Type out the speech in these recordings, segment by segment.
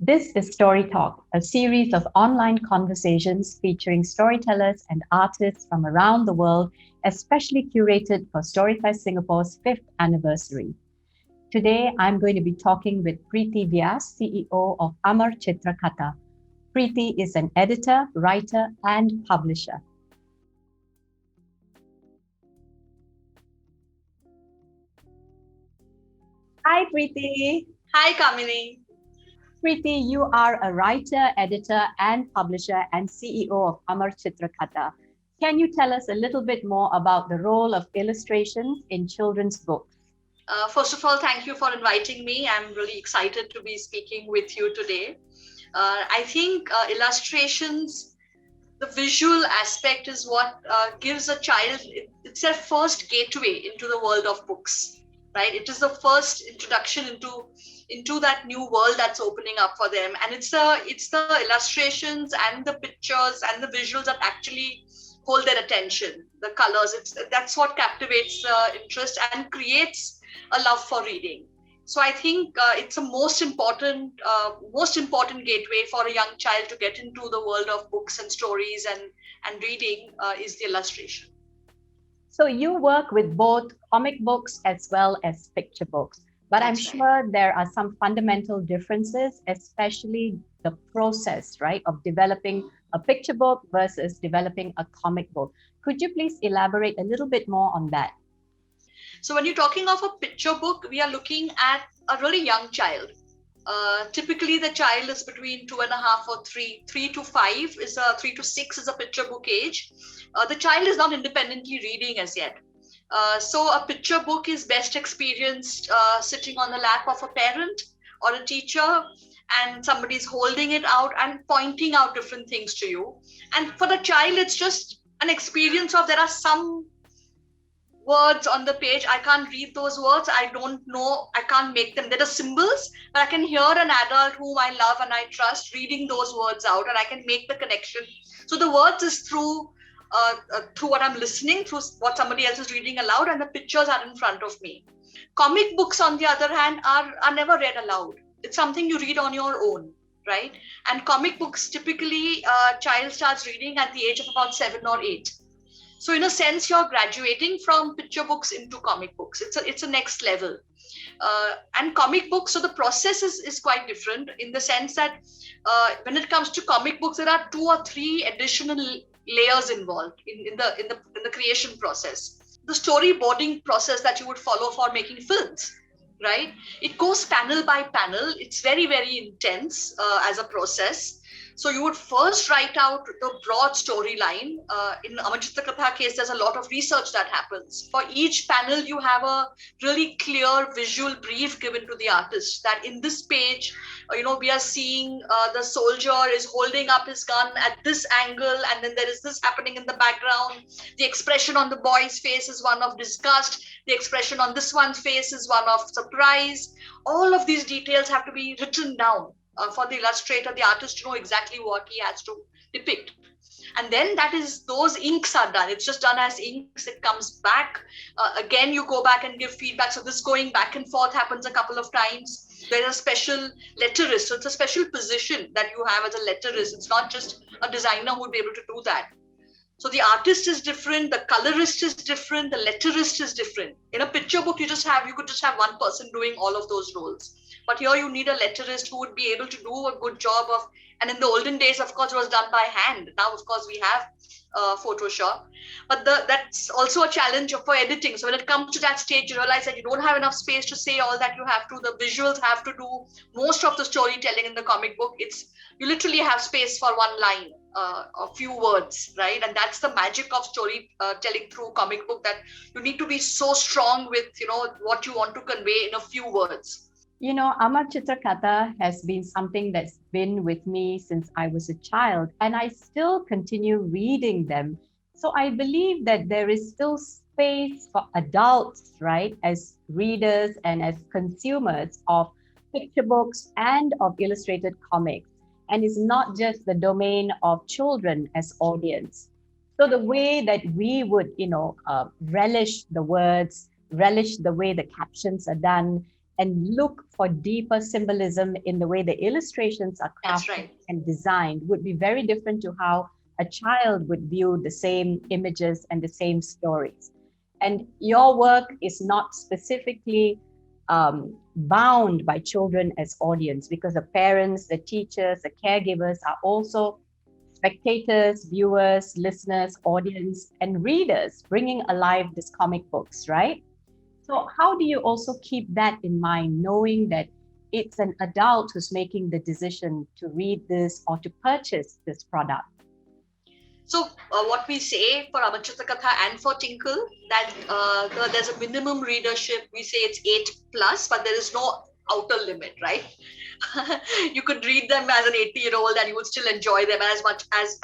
This is Story Talk, a series of online conversations featuring storytellers and artists from around the world, especially curated for StoryFest Singapore's 5th anniversary. Today, I'm going to be talking with Preeti Vyas, CEO of Amar Chitra Katha. Preeti is an editor, writer, and publisher. Hi, Preeti. Hi, Kamini. Preeti, you are a writer, editor, and publisher and CEO of Amar Chitra Katha. Can you tell us a little bit more about the role of illustrations in children's books? First of all, thank you for inviting me. I'm really excited to be speaking with you today. I think illustrations, the visual aspect is what gives a child, it's their first gateway into the world of books, right? It is the first introduction into that new world that's opening up for them. And it's the illustrations and the pictures and the visuals that actually hold their attention, the colors. That's what captivates interest and creates a love for reading. So I think it's a most important gateway for a young child to get into the world of books and stories and reading is the illustration. So you work with both comic books as well as picture books, but I'm sure there are some fundamental differences, especially the process, right, of developing a picture book versus developing a comic book. Could you please elaborate a little bit more on that? So when you're talking of a picture book, we are looking at a really young child. Typically, the child is between 2.5 or 3. 3 to 6 is a picture book age. The child is not independently reading as yet. So a picture book is best experienced sitting on the lap of a parent or a teacher, and somebody's holding it out and pointing out different things to you. And for the child, it's just an experience of there are some words on the page. I can't read those words. I don't know. I can't make them. They're the symbols, but I can hear an adult whom I love and I trust reading those words out, and I can make the connection. So the words is through what I'm listening, through what somebody else is reading aloud, and the pictures are in front of me. Comic books, on the other hand, are never read aloud. It's something you read on your own, right? And comic books, typically, a child starts reading at the age of about 7 or 8. So in a sense, you're graduating from picture books into comic books. It's a next level. And comic books, so the process is quite different in the sense that when it comes to comic books, there are 2 or 3 additional layers involved in the creation process. The storyboarding process that you would follow for making films, right? It goes panel by panel. It's very, very intense as a process. So you would first write out the broad storyline. In Amar Chitra Katha case, there's a lot of research that happens. For each panel, you have a really clear visual brief given to the artist that in this page, we are seeing the soldier is holding up his gun at this angle, and then there is this happening in the background. The expression on the boy's face is one of disgust. The expression on this one's face is one of surprise. All of these details have to be written down. For the illustrator, the artist to know exactly what he has to depict. And then those inks are done. It's just done as inks. It comes back. Again, you go back and give feedback. So this going back and forth happens a couple of times. There's a special letterist. So it's a special position that you have as a letterist. It's not just a designer who would be able to do that. So the artist is different, the colorist is different, the letterist is different. In a picture book, you could just have one person doing all of those roles. But here you need a letterist who would be able to do a good job of, and in the olden days, of course, it was done by hand. Now, of course, we have Photoshop. But that's also a challenge for editing. So when it comes to that stage, you realize that you don't have enough space to say all that you have to. The visuals have to do most of the storytelling in the comic book. You literally have space for one line. A few words, right? And that's the magic of storytelling through comic book, that you need to be so strong with, what you want to convey in a few words. Amar Chitra Katha has been something that's been with me since I was a child, and I still continue reading them. So I believe that there is still space for adults, right, as readers and as consumers of picture books and of illustrated comics. And it's not just the domain of children as audience. So the way that we would, relish the words, relish the way the captions are done, and look for deeper symbolism in the way the illustrations are That's crafted right. and designed would be very different to how a child would view the same images and the same stories. And your work is not specifically bound by children as audience, because the parents, the teachers, the caregivers are also spectators, viewers, listeners, audience, and readers, bringing alive these comic books, right? So, how do you also keep that in mind, knowing that it's an adult who's making the decision to read this or to purchase this product? So what we say for Ramachandran Katha and for Tinkle, that there's a minimum readership. We say it's 8 plus, but there is no outer limit, right? You could read them as an 80-year-old and you would still enjoy them as much as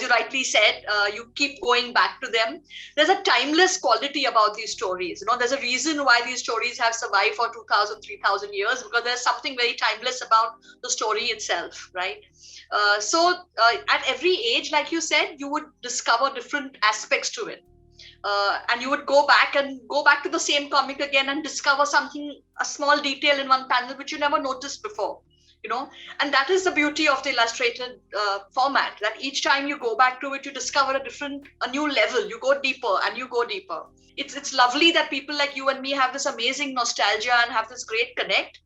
you rightly said. You keep going back to them. There's a timeless quality about these stories. There's a reason why these stories have survived for 2,000, 3,000 years, because there's something very timeless about the story itself, right? At every age, like you said, you would discover different aspects to it. And you would go back to the same comic again and discover something, a small detail in one panel which you never noticed before. And that is the beauty of the illustrated format, that each time you go back to it, you discover a new level. You go deeper and you go deeper. It's lovely that people like you and me have this amazing nostalgia and have this great connect.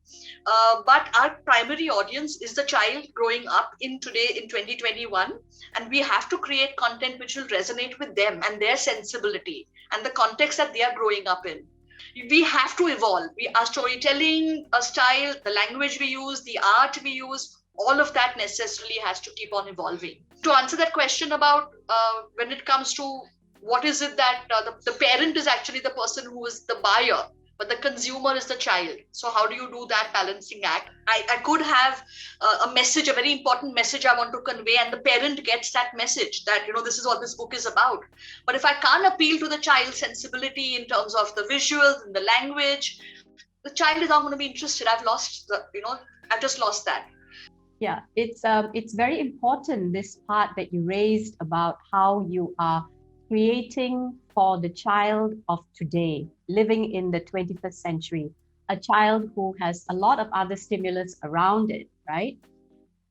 But our primary audience is the child growing up in 2021, and we have to create content which will resonate with them and their sensibility and the context that they are growing up in. We have to evolve. Our storytelling, our style, the language we use, the art we use, all of that necessarily has to keep on evolving. To answer that question about when it comes to what is it that the parent is actually the person who is the buyer, but the consumer is the child. So how do you do that balancing act? I could have a message, a very important message I want to convey, and the parent gets that message that, this is what this book is about. But if I can't appeal to the child's sensibility in terms of the visuals and the language, the child is not going to be interested. I've just lost that. Yeah, it's very important, this part that you raised about how you are creating for the child of today, living in the 21st century, a child who has a lot of other stimulus around it, right?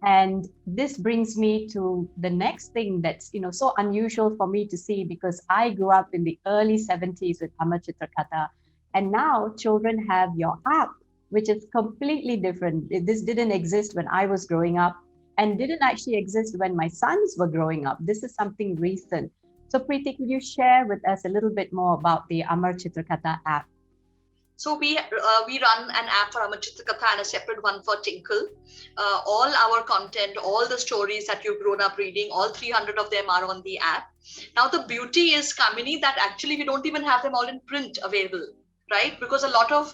And this brings me to the next thing that's so unusual for me to see, because I grew up in the early 70s with Amar Chitrakatha, and now children have your app, which is completely different. This didn't exist when I was growing up and didn't actually exist when my sons were growing up. This is something recent. So Preeti, could you share with us a little bit more about the Amar Chitrakatha app? So we run an app for Amar Chitrakatha and a separate one for Tinkle. All our content, all the stories that you've grown up reading, all 300 of them are on the app. Now the beauty is, Kamini, that actually we don't even have them all in print available, right? Because a lot of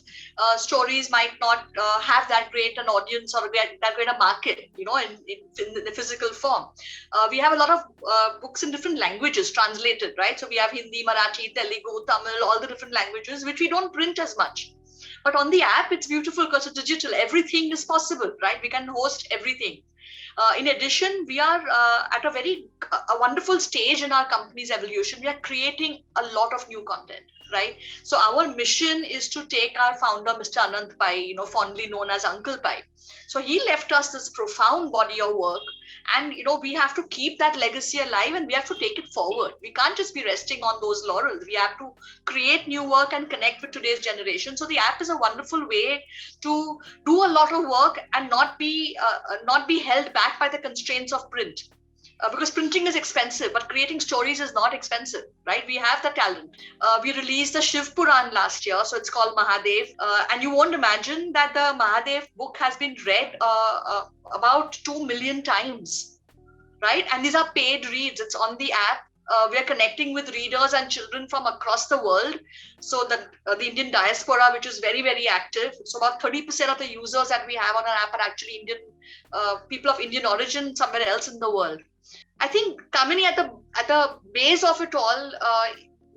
stories might not have that great an audience or that great a market, in the physical form. We have a lot of books in different languages translated, right? So we have Hindi, Marathi, Telugu, Tamil, all the different languages, which we don't print as much. But on the app, it's beautiful because it's digital. Everything is possible, right? We can host everything. In addition, we are at a wonderful stage in our company's evolution. We are creating a lot of new content, right? So our mission is to take our founder, Mr. Anant Pai, fondly known as Uncle Pai. So he left us this profound body of work, and we have to keep that legacy alive, and we have to take it forward. We can't just be resting on those laurels. We have to create new work and connect with today's generation. So the app is a wonderful way to do a lot of work and not be held back by the constraints of print. Because printing is expensive, but creating stories is not expensive, right? We have the talent. We released the Shiv Puran last year, so it's called Mahadev. And you won't imagine that the Mahadev book has been read about 2 million times, right? And these are paid reads. It's on the app. We are connecting with readers and children from across the world. So the Indian diaspora, which is very, very active. So about 30% of the users that we have on our app are actually Indian people of Indian origin somewhere else in the world. I think, Kamini, at the base of it all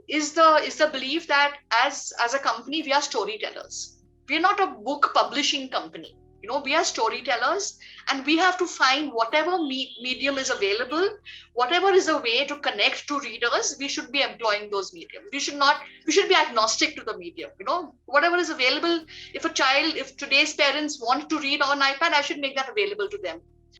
is the belief that as a company, we are storytellers. We are not a book publishing company, We are storytellers, and we have to find whatever medium is available, whatever is a way to connect to readers. We should be employing those mediums. We should be agnostic to the medium. Whatever is available. If today's parents want to read on iPad, I should make that available to them.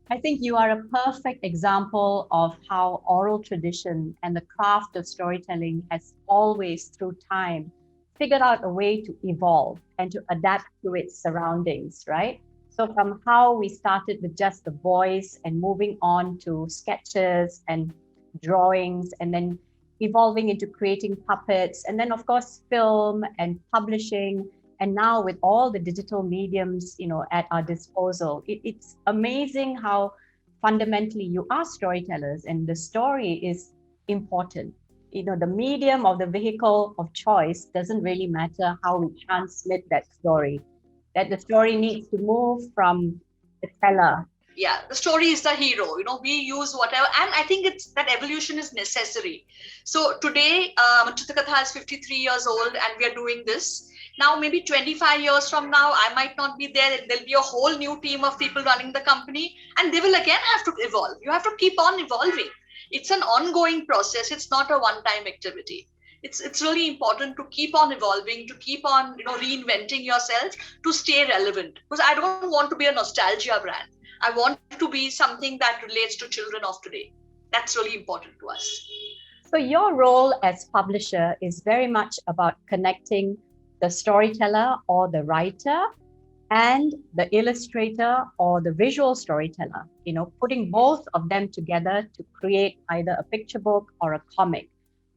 I think you are a perfect example of how oral tradition and the craft of storytelling has always, through time, figured out a way to evolve and to adapt to its surroundings, right? So from how we started with just the voice and moving on to sketches and drawings, and then evolving into creating puppets, and then of course film and publishing, and now with all the digital mediums at our disposal, it's amazing how fundamentally you are storytellers, and the story is important. The medium of the vehicle of choice doesn't really matter how we transmit that story, that the story needs to move from the teller. Yeah, the story is the hero. We use whatever, and I think that evolution is necessary. So today, Chitakatha is 53 years old, and we are doing this. Now, maybe 25 years from now, I might not be there. There'll be a whole new team of people running the company, and they will again have to evolve. You have to keep on evolving. It's an ongoing process. It's not a one-time activity. It's really important to keep on evolving, to keep on reinventing yourself, to stay relevant. Because I don't want to be a nostalgia brand. I want to be something that relates to children of today. That's really important to us. So your role as publisher is very much about connecting the storyteller or the writer and the illustrator or the visual storyteller, putting both of them together to create either a picture book or a comic.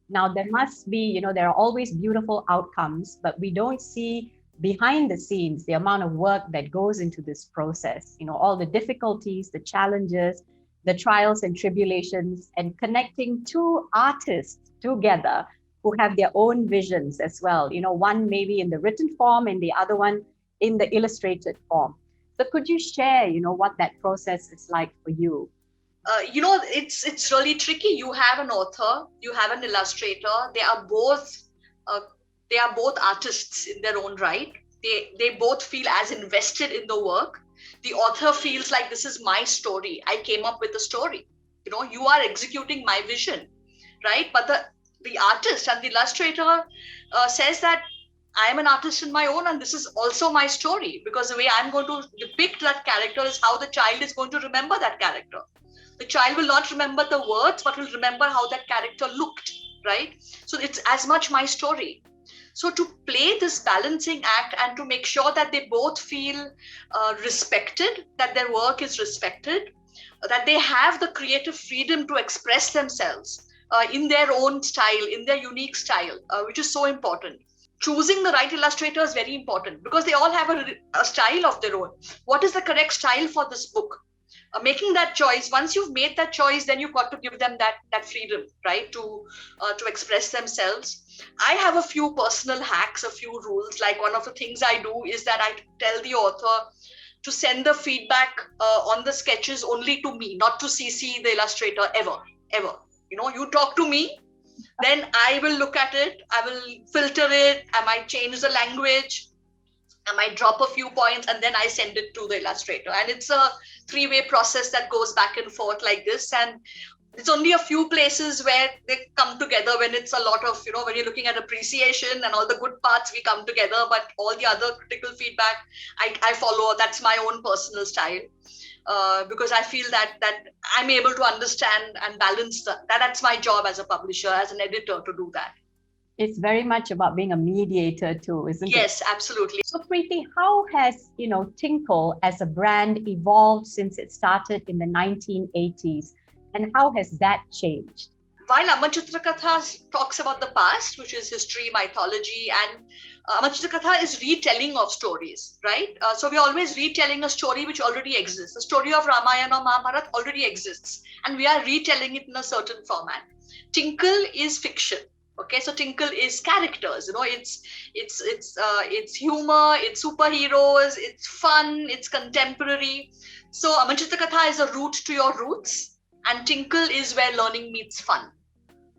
Now, there must be, there are always beautiful outcomes, but we don't see behind the scenes the amount of work that goes into this process, all the difficulties, the challenges, the trials and tribulations, and connecting two artists together who have their own visions as well. One maybe in the written form and the other one in the illustrated form. So could you share, what that process is like for you? It's really tricky. You have an author, you have an illustrator. They are both artists in their own right. They both feel as invested in the work. The author feels like, this is my story. I came up with the story. You are executing my vision, right? But the artist and the illustrator says that I am an artist in my own, and this is also my story, because the way I'm going to depict that character is how the child is going to remember that character. The child will not remember the words, but will remember how that character looked, right? So it's as much my story. So to play this balancing act and to make sure that they both feel respected, that their work is respected, that they have the creative freedom to express themselves in their own style, in their unique style, which is so important. Choosing the right illustrator is very important, because they all have a style of their own. What is the correct style for this book? Making that choice. Once you've made that choice, then you've got to give them that freedom, right, to express themselves. I have a few personal hacks, a few rules. Like, one of the things I do is that I tell the author to send the feedback on the sketches only to me, not to CC the illustrator ever. You talk to me, then I will look at it, I will filter it, I might change the language, I might drop a few points, and then I send it to the illustrator. And it's a three-way process that goes back and forth like this. And it's only a few places where they come together, when it's a lot of, when you're looking at appreciation and all the good parts, we come together. But all the other critical feedback, I follow. That's my own personal style. Because I feel that I'm able to understand and balance that's my job as a publisher, as an editor, to do that. It's very much about being a mediator too, isn't it? Yes, absolutely. So Preeti, how has, Tinkle as a brand evolved since it started in the 1980s? And how has that changed? While Ramachandran talks about the past, which is history, mythology, and Ramachandran is retelling of stories, right? So we're always retelling a story which already exists. The story of Ramayana or Mahabharata already exists, and we are retelling it in a certain format. Tinkle is fiction. Okay, so Tinkle is characters. It's humor, it's superheroes, it's fun, it's contemporary. So Ramachandran is a route to your roots, and Tinkle is where learning meets fun.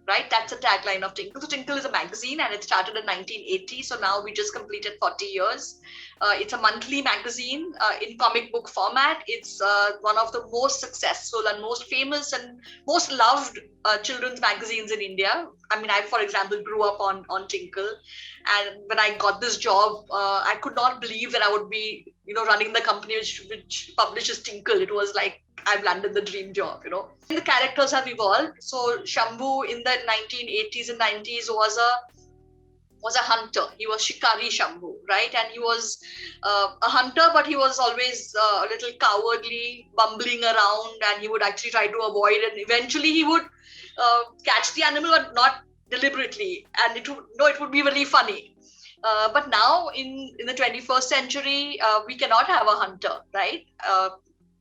right? That's the tagline of Tinkle. So Tinkle is a magazine and it started in 1980. So now we just completed 40 years. It's a monthly magazine in comic book format. It's one of the most successful and most famous and most loved children's magazines in India. I mean, I, for example, grew up on Tinkle. And when I got this job, I could not believe that I would be, running the company which publishes Tinkle. It was like I've landed the dream job, And the characters have evolved. So Shambhu in the 1980s and 90s was a hunter. He was Shikari Shambhu, right? And he was a hunter, but he was always a little cowardly, bumbling around, and he would actually try to avoid. And eventually, he would catch the animal, but not deliberately. And it would be really funny. But now in the 21st century, we cannot have a hunter, right?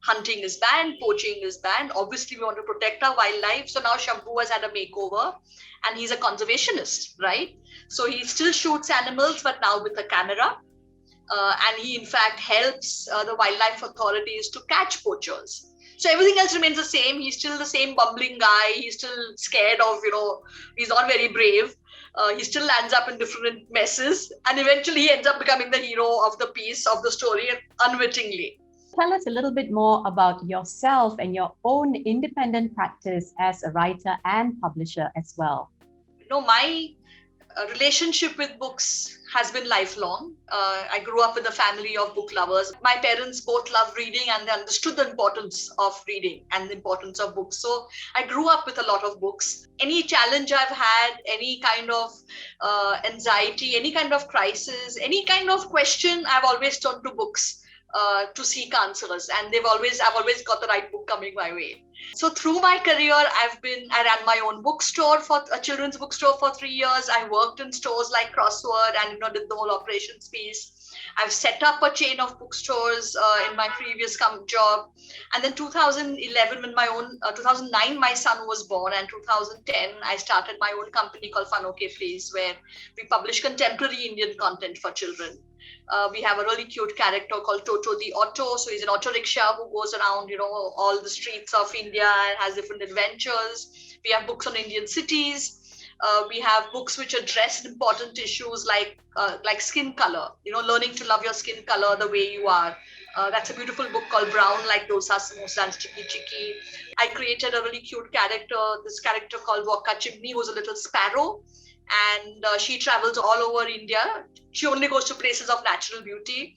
Hunting is banned, poaching is banned. Obviously, we want to protect our wildlife. So now Shambhu has had a makeover and he's a conservationist, right? So he still shoots animals, but now with a camera. And he, in fact, helps the wildlife authorities to catch poachers. So everything else remains the same. He's still the same bumbling guy. He's still scared of, he's not very brave. He still lands up in different messes. And eventually he ends up becoming the hero of the piece, of the story, unwittingly. Tell us a little bit more about yourself and your own independent practice as a writer and publisher as well. My relationship with books has been lifelong. I grew up with a family of book lovers. My parents both loved reading and they understood the importance of reading and the importance of books. So I grew up with a lot of books. Any challenge I've had, any kind of anxiety, any kind of crisis, any kind of question, I've always turned to books to seek answers, and I've always got the right book coming my way. So through my career, I ran my own bookstore, for a children's bookstore, for 3 years. I worked in stores like Crossword and did the whole operations piece. I've set up a chain of bookstores in my previous job, and then 2011, 2009, my son was born, and 2010, I started my own company called Fun Okay Please, where we publish contemporary Indian content for children. We have a really cute character called Toto the Auto. So he's an auto rickshaw who goes around, all the streets of India and has different adventures. We have books on Indian cities. We have books which address important issues like skin color, learning to love your skin color the way you are. That's a beautiful book called Brown Like Dosa, Samosa and Chicky Chicky. I created a really cute character, this character called Waka Chimney, who's a little sparrow. And she travels all over India. She only goes to places of natural beauty,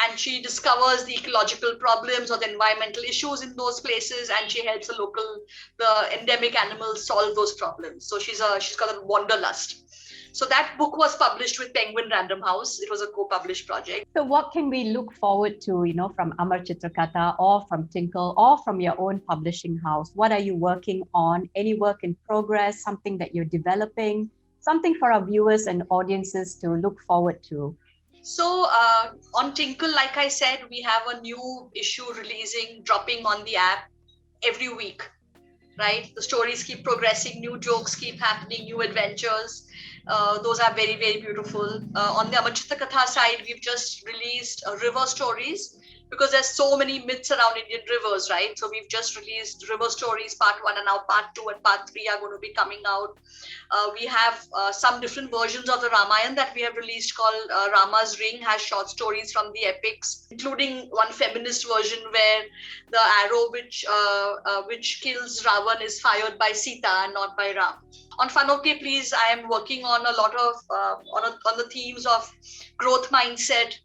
and she discovers the ecological problems or the environmental issues in those places, and she helps the endemic animals solve those problems. So she's got a wanderlust. So that book was published with Penguin Random House. It was a co-published project. So what can we look forward to, from Amar Chitrakatha or from Tinkle or from your own publishing house? What are you working on? Any work in progress, something that you're developing? Something for our viewers and audiences to look forward to? So on Tinkle, like I said, we have a new issue dropping on the app every week, right? The stories keep progressing, new jokes keep happening, new adventures. Those are very, very beautiful. On the Amar Chitrakatha side, we've just released river stories, because there's so many myths around Indian rivers, right? So we've just released River Stories Part 1, and now Part 2 and Part 3 are going to be coming out. We have some different versions of the Ramayana that we have released called Rama's Ring, has short stories from the epics, including one feminist version where the arrow which kills Ravan is fired by Sita and not by Ram. On Fun Okay Please, I am working on a lot of on the themes of growth mindset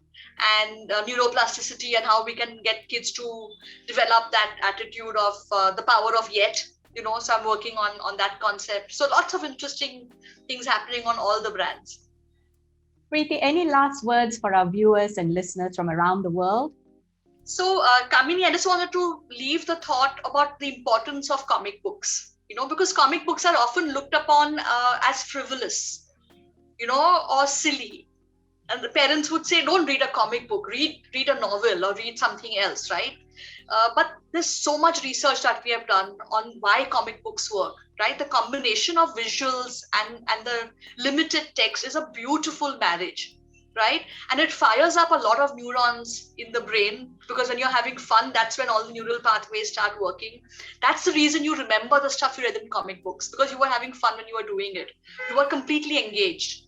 and neuroplasticity, and how we can get kids to develop that attitude of the power of yet, so I'm working on that concept. So lots of interesting things happening on all the brands. Preeti, any last words for our viewers and listeners from around the world? So Kamini, I just wanted to leave the thought about the importance of comic books, because comic books are often looked upon as frivolous, or silly. And the parents would say, don't read a comic book, read a novel or read something else, right? But there's so much research that we have done on why comic books work, right? The combination of visuals and the limited text is a beautiful marriage. right? And it fires up a lot of neurons in the brain, because when you're having fun, that's when all the neural pathways start working. That's the reason you remember the stuff you read in comic books, because you were having fun when you were doing it. You were completely engaged.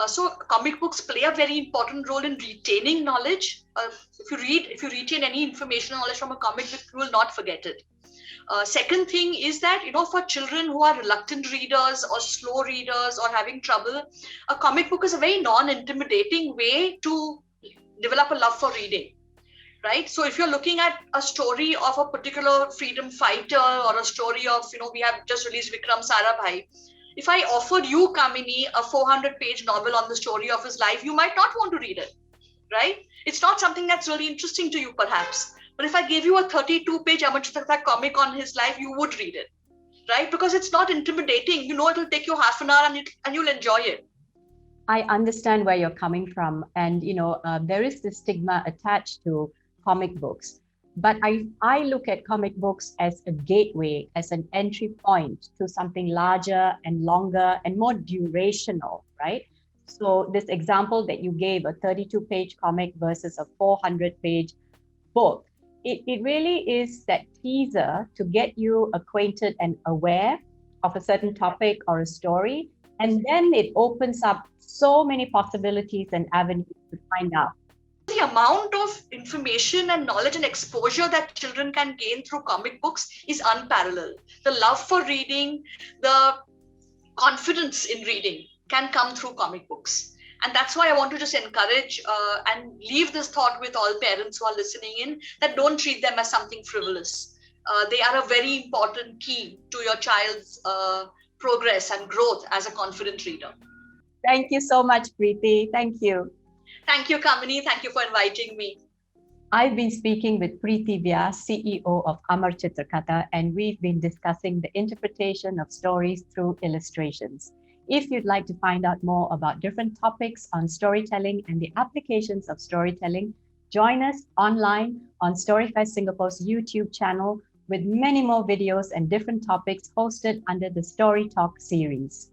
So comic books play a very important role in retaining knowledge. If you retain any information or knowledge from a comic book, you will not forget it. Second thing is that, for children who are reluctant readers or slow readers or having trouble, a comic book is a very non-intimidating way to develop a love for reading, right? So if you're looking at a story of a particular freedom fighter, or a story of, we have just released Vikram Sarabhai. If I offered you, Kamini, a 400-page novel on the story of his life, you might not want to read it, right? It's not something that's really interesting to you, perhaps. But if I gave you a 32-page Ramachandran comic on his life, you would read it, right? Because it's not intimidating. It'll take you half an hour and you'll enjoy it. I understand where you're coming from. And, there is this stigma attached to comic books. But I look at comic books as a gateway, as an entry point to something larger and longer and more durational, right? So this example that you gave, a 32-page comic versus a 400-page book, it really is that teaser to get you acquainted and aware of a certain topic or a story. And then it opens up so many possibilities and avenues to find out. The amount of information and knowledge and exposure that children can gain through comic books is unparalleled. The love for reading, the confidence in reading can come through comic books. And that's why I want to just encourage and leave this thought with all parents who are listening in, that don't treat them as something frivolous. They are a very important key to your child's progress and growth as a confident reader. Thank you so much, Preeti. Thank you. Thank you, Kamini. Thank you for inviting me. I've been speaking with Preeti Vyas, CEO of Amar Chitrakatha, and we've been discussing the interpretation of stories through illustrations. If you'd like to find out more about different topics on storytelling and the applications of storytelling, join us online on StoryFest Singapore's YouTube channel with many more videos and different topics hosted under the Story Talk series.